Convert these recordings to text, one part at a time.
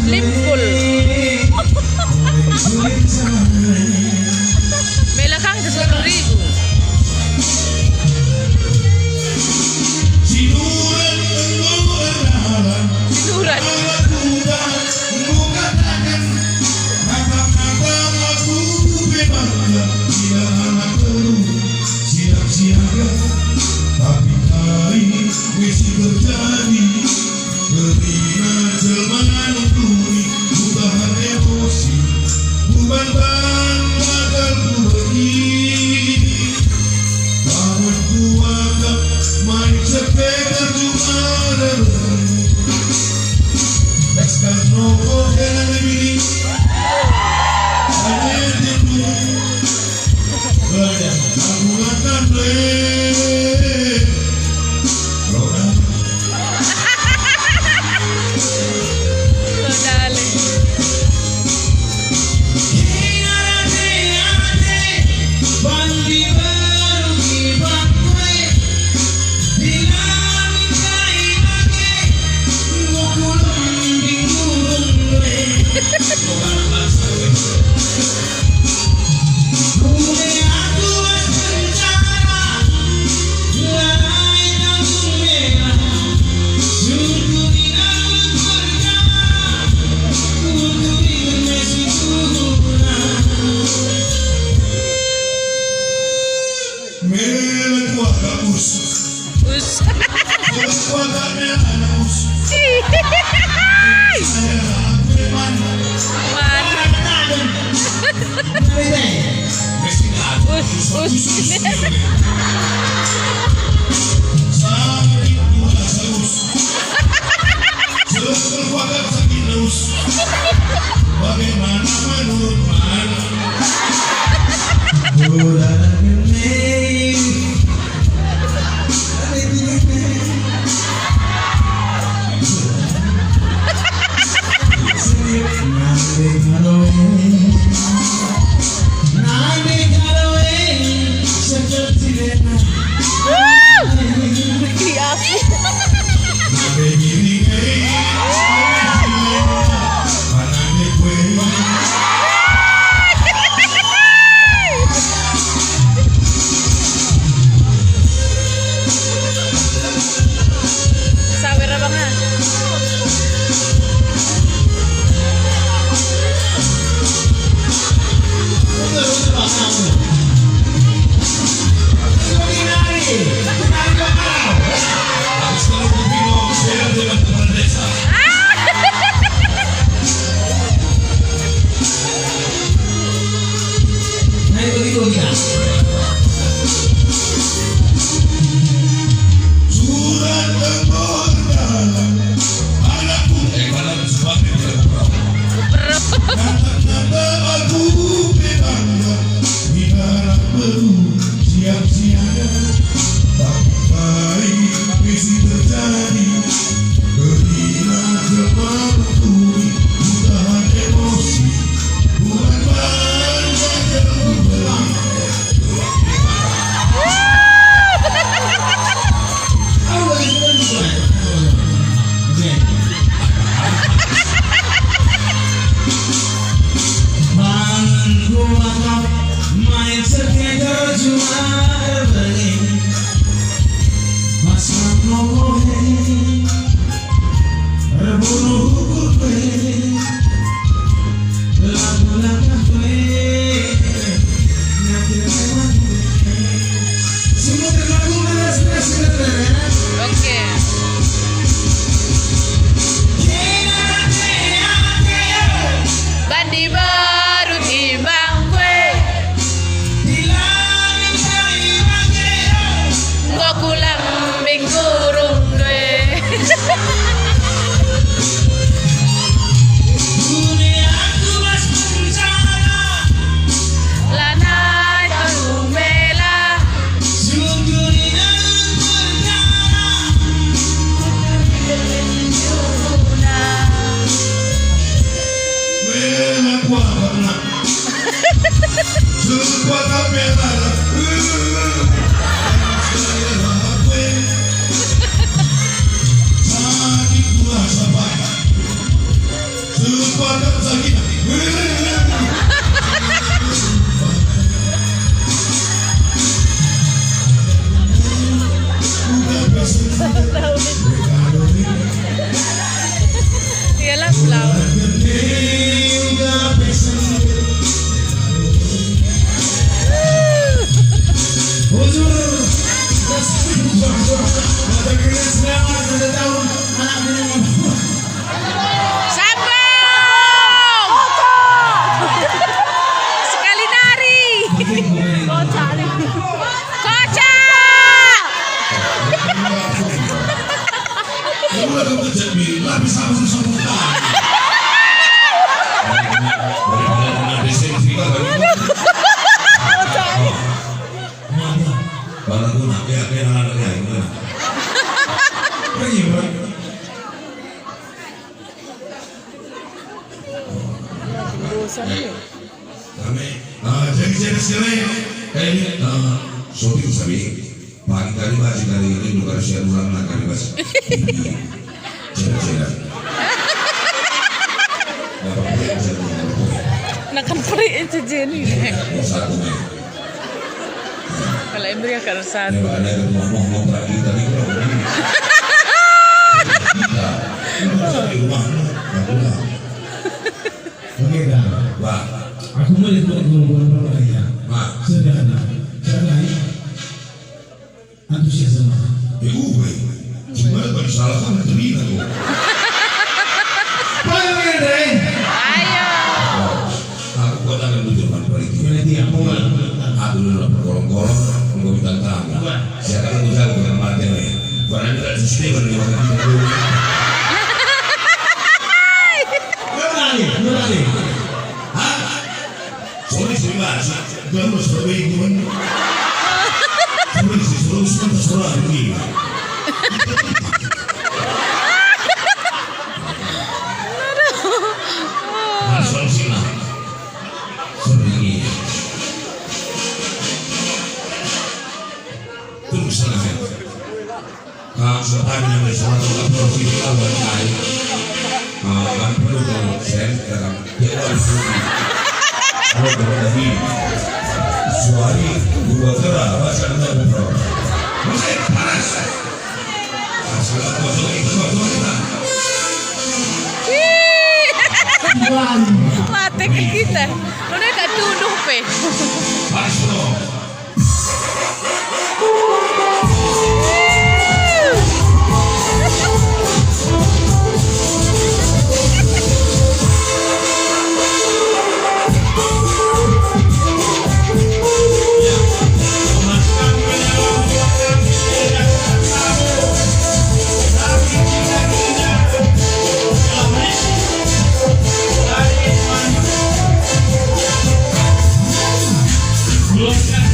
Limpul. Belakang ke Rigo. Tiduran. Tapi hari mesti terjadi. Ketika zaman tuli bukan emosi, bukan bakal ku pergi. Bangun kuatkan main sepeda cuma dari. Tekskan rokok dan lebih. Ada yang tidur. Badan kamu akan play. Roda. Bagaimana menurut mana? Sambung! Sekali nari. Kocak. Kamu kerja bila bisa masuk sebutan. Jadi sekarang kayaknya shopping sabi pagi kali baju kali ini bukan siang ulang nak kali baju cerah Nakan peri itu Jenny. satu nih Kalau Embri akan ini satu. ada yang ngomong tadi kalau ini di rumah Oke dah. wah Aku mau lihat ngomong ya. mak Sederhana. Cara antusias sama. gue cuma bersalah kan terima tuh Boleh deh. Ayo. aku buat akan lucu kan balik Berarti aku aku dulu korong-korong gue minta tamu siapa yang bisa gue mati nih karena ini tak sistem yang dimakan dulu Berani. sorry mas gue harus berbeda gimana sorry suruh begini asal sini sorry terus saja kalau seandainya misalnya kalau sini awal kali kan perlu kalau saya dalam dia harus kalau berlebih suari dua gerak bahasa dalam bro masih panas asal kosong itu kita Mati ke kita. Udah gak tuduh pe. panas bro Belum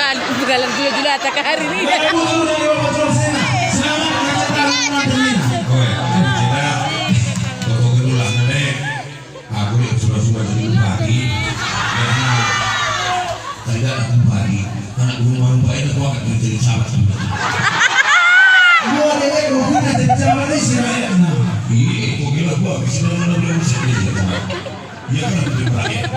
Begalan gula-gula tak hari ini. Kamu dari Bapak Trosena. Selamat menyaksikan Madalena. Oke, kita foto kedua nanti aku lihat sudah jadi pagi karena tidak kembali anak rumah itu aku akan menjadi sahabat sama dia. Kamu ada yang mau kita jadi sama di sini. Iya, kok gila gua bisa mana dia bisa dia kan lebih baik.